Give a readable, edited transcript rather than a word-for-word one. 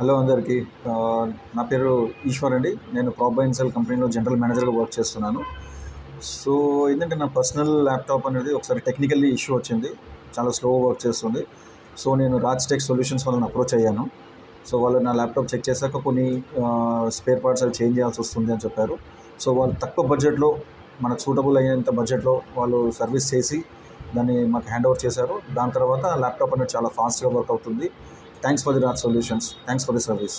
Hello అందరికీ. నా పేరు ఈశ్వర్ అండి. నేను ప్రాప్ సెల్ కంపెనీలో జనరల్ మేనేజర్గా వర్క్ చేస్తున్నాను. సో ఏంటంటే నా పర్సనల్ ల్యాప్టాప్ అనేది ఒకసారి టెక్నికల్లీ ఇష్యూ వచ్చింది, చాలా స్లో వర్క్ చేస్తుంది. సో నేను రాజ్ టెక్ సొల్యూషన్స్ వాళ్ళని అప్రోచ్ అయ్యాను. సో వాళ్ళు నా ల్యాప్టాప్ చెక్ చేశాక కొన్ని స్పేర్ పార్ట్స్ అవి చేంజ్ చేయాల్సి వస్తుంది అని చెప్పారు. సో వాళ్ళు తక్కువ బడ్జెట్లో, మనకు సూటబుల్ అయ్యేంత బడ్జెట్లో వాళ్ళు సర్వీస్ చేసి దాన్ని మాకు హ్యాండ్ ఓవర్ చేశారు. దాని తర్వాత ల్యాప్టాప్ అనేది చాలా ఫాస్ట్గా వర్క్ అవుతుంది. Thanks for the Raj Solutions. Thanks for the service.